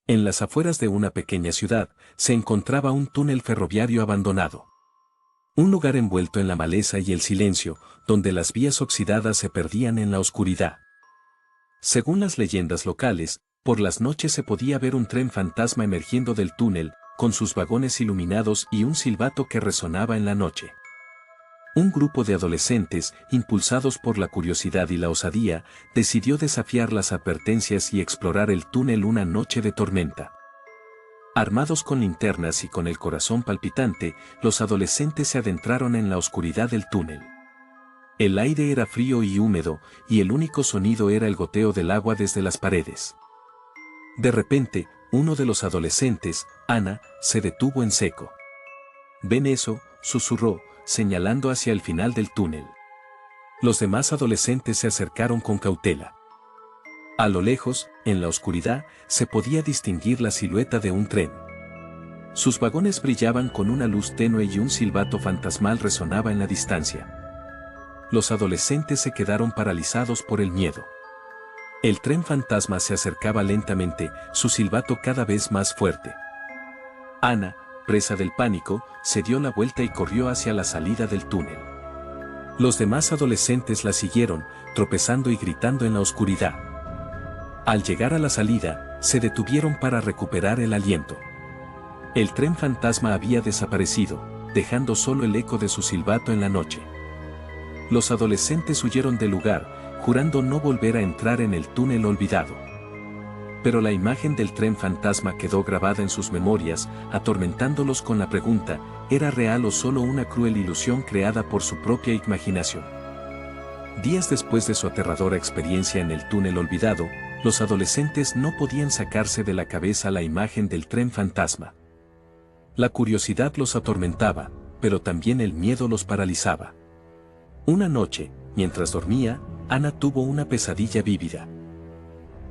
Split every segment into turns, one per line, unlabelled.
En las afueras de una pequeña ciudad, se encontraba un túnel ferroviario abandonado. Un lugar envuelto en la maleza y el silencio, donde las vías oxidadas se perdían en la oscuridad. Según las leyendas locales, por las noches se podía ver un tren fantasma emergiendo del túnel, con sus vagones iluminados y un silbato que resonaba en la noche. Un grupo de adolescentes, impulsados por la curiosidad y la osadía, decidió desafiar las advertencias y explorar el túnel una noche de tormenta. Armados con linternas y con el corazón palpitante, los adolescentes se adentraron en la oscuridad del túnel. El aire era frío y húmedo, y el único sonido era el goteo del agua desde las paredes. De repente, uno de los adolescentes, Ana, se detuvo en seco. «¿Ven eso?», susurró, señalando hacia el final del túnel. Los demás adolescentes se acercaron con cautela. A lo lejos, en la oscuridad, se podía distinguir la silueta de un tren. Sus vagones brillaban con una luz tenue y un silbato fantasmal resonaba en la distancia. Los adolescentes se quedaron paralizados por el miedo. El tren fantasma se acercaba lentamente, su silbato cada vez más fuerte. Ana, presa del pánico, se dio la vuelta y corrió hacia la salida del túnel. Los demás adolescentes la siguieron, tropezando y gritando en la oscuridad. Al llegar a la salida, se detuvieron para recuperar el aliento. El tren fantasma había desaparecido, dejando solo el eco de su silbato en la noche. Los adolescentes huyeron del lugar, jurando no volver a entrar en el túnel olvidado. Pero la imagen del tren fantasma quedó grabada en sus memorias, atormentándolos con la pregunta, ¿era real o solo una cruel ilusión creada por su propia imaginación? Días después de su aterradora experiencia en el túnel olvidado, los adolescentes no podían sacarse de la cabeza la imagen del tren fantasma. La curiosidad los atormentaba, pero también el miedo los paralizaba. Una noche, mientras dormía, Ana tuvo una pesadilla vívida.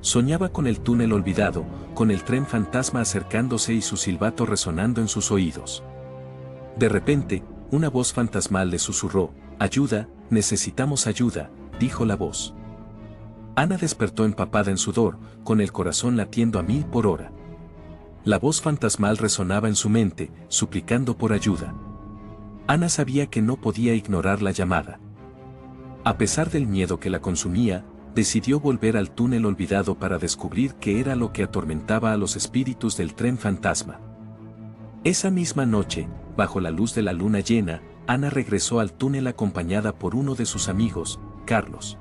Soñaba con el túnel olvidado, con el tren fantasma acercándose y su silbato resonando en sus oídos. De repente, una voz fantasmal le susurró, «Ayuda, necesitamos ayuda», dijo la voz. Ana despertó empapada en sudor, con el corazón latiendo a 1000 por hora. La voz fantasmal resonaba en su mente, suplicando por ayuda. Ana sabía que no podía ignorar la llamada. A pesar del miedo que la consumía, decidió volver al túnel olvidado para descubrir qué era lo que atormentaba a los espíritus del tren fantasma. Esa misma noche, bajo la luz de la luna llena, Ana regresó al túnel acompañada por uno de sus amigos, Carlos.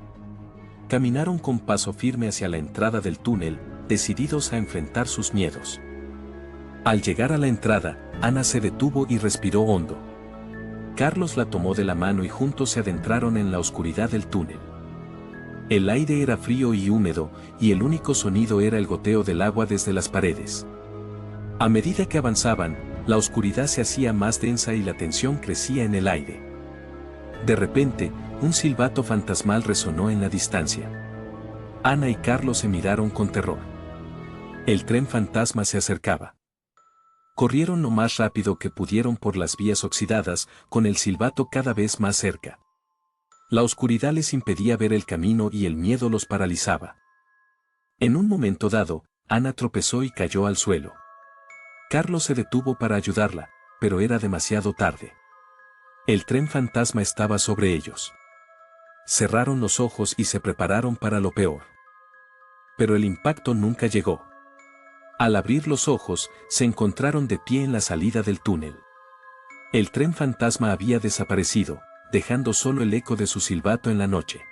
Caminaron con paso firme hacia la entrada del túnel, decididos a enfrentar sus miedos. Al llegar a la entrada, Ana se detuvo y respiró hondo. Carlos la tomó de la mano y juntos se adentraron en la oscuridad del túnel. El aire era frío y húmedo, y el único sonido era el goteo del agua desde las paredes. A medida que avanzaban, la oscuridad se hacía más densa y la tensión crecía en el aire. De repente, un silbato fantasmal resonó en la distancia. Ana y Carlos se miraron con terror. El tren fantasma se acercaba. Corrieron lo más rápido que pudieron por las vías oxidadas, con el silbato cada vez más cerca. La oscuridad les impedía ver el camino y el miedo los paralizaba. En un momento dado, Ana tropezó y cayó al suelo. Carlos se detuvo para ayudarla, pero era demasiado tarde. El tren fantasma estaba sobre ellos. Cerraron los ojos y se prepararon para lo peor. Pero el impacto nunca llegó. Al abrir los ojos, se encontraron de pie en la salida del túnel. El tren fantasma había desaparecido, dejando solo el eco de su silbato en la noche.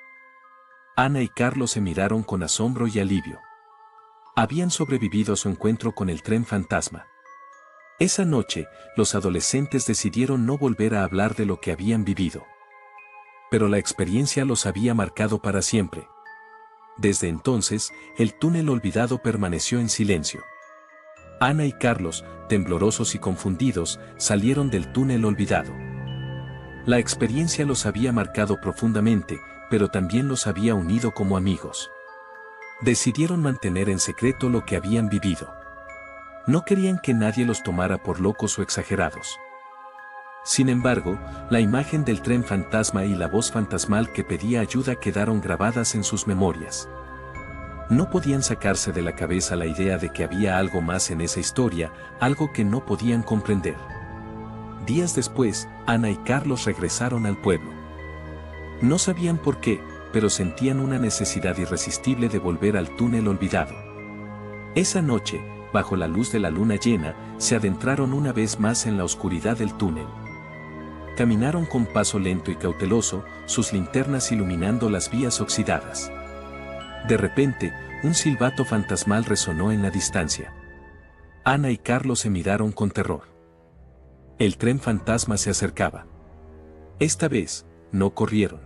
Ana y Carlos se miraron con asombro y alivio. Habían sobrevivido a su encuentro con el tren fantasma. Esa noche, los adolescentes decidieron no volver a hablar de lo que habían vivido. Pero la experiencia los había marcado para siempre. Desde entonces, el túnel olvidado permaneció en silencio. Ana y Carlos, temblorosos y confundidos, salieron del túnel olvidado. La experiencia los había marcado profundamente, pero también los había unido como amigos. Decidieron mantener en secreto lo que habían vivido. No querían que nadie los tomara por locos o exagerados. Sin embargo, la imagen del tren fantasma y la voz fantasmal que pedía ayuda quedaron grabadas en sus memorias. No podían sacarse de la cabeza la idea de que había algo más en esa historia, algo que no podían comprender. Días después, Ana y Carlos regresaron al pueblo. No sabían por qué, pero sentían una necesidad irresistible de volver al túnel olvidado. Esa noche, bajo la luz de la luna llena, se adentraron una vez más en la oscuridad del túnel. Caminaron con paso lento y cauteloso, sus linternas iluminando las vías oxidadas. De repente, un silbato fantasmal resonó en la distancia. Ana y Carlos se miraron con terror. El tren fantasma se acercaba. Esta vez, no corrieron.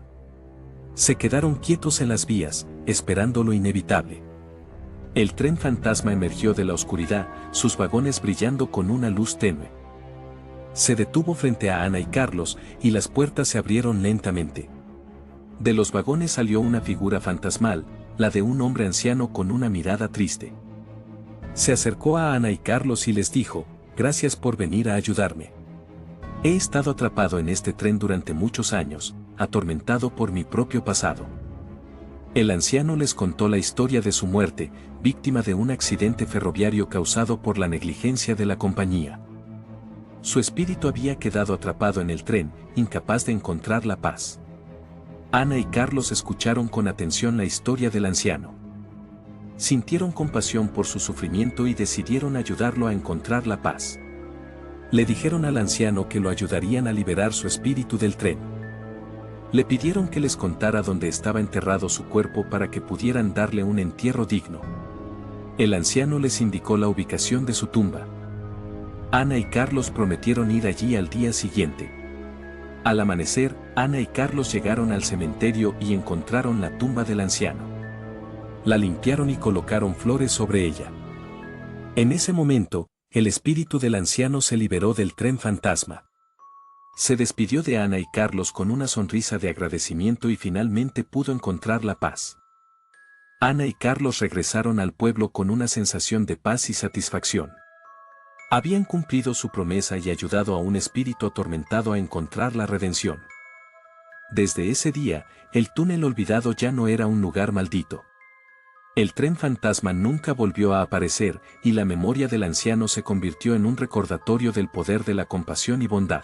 Se quedaron quietos en las vías, esperando lo inevitable. El tren fantasma emergió de la oscuridad, sus vagones brillando con una luz tenue. Se detuvo frente a Ana y Carlos, y las puertas se abrieron lentamente. De los vagones salió una figura fantasmal, la de un hombre anciano con una mirada triste. Se acercó a Ana y Carlos y les dijo: «Gracias por venir a ayudarme. He estado atrapado en este tren durante muchos años, atormentado por mi propio pasado». El anciano les contó la historia de su muerte, víctima de un accidente ferroviario causado por la negligencia de la compañía. Su espíritu había quedado atrapado en el tren, incapaz de encontrar la paz. Ana y Carlos escucharon con atención la historia del anciano. Sintieron compasión por su sufrimiento y decidieron ayudarlo a encontrar la paz. Le dijeron al anciano que lo ayudarían a liberar su espíritu del tren. Le pidieron que les contara dónde estaba enterrado su cuerpo para que pudieran darle un entierro digno. El anciano les indicó la ubicación de su tumba. Ana y Carlos prometieron ir allí al día siguiente. Al amanecer, Ana y Carlos llegaron al cementerio y encontraron la tumba del anciano. La limpiaron y colocaron flores sobre ella. En ese momento, el espíritu del anciano se liberó del tren fantasma. Se despidió de Ana y Carlos con una sonrisa de agradecimiento y finalmente pudo encontrar la paz. Ana y Carlos regresaron al pueblo con una sensación de paz y satisfacción. Habían cumplido su promesa y ayudado a un espíritu atormentado a encontrar la redención. Desde ese día, el túnel olvidado ya no era un lugar maldito. El tren fantasma nunca volvió a aparecer y la memoria del anciano se convirtió en un recordatorio del poder de la compasión y bondad.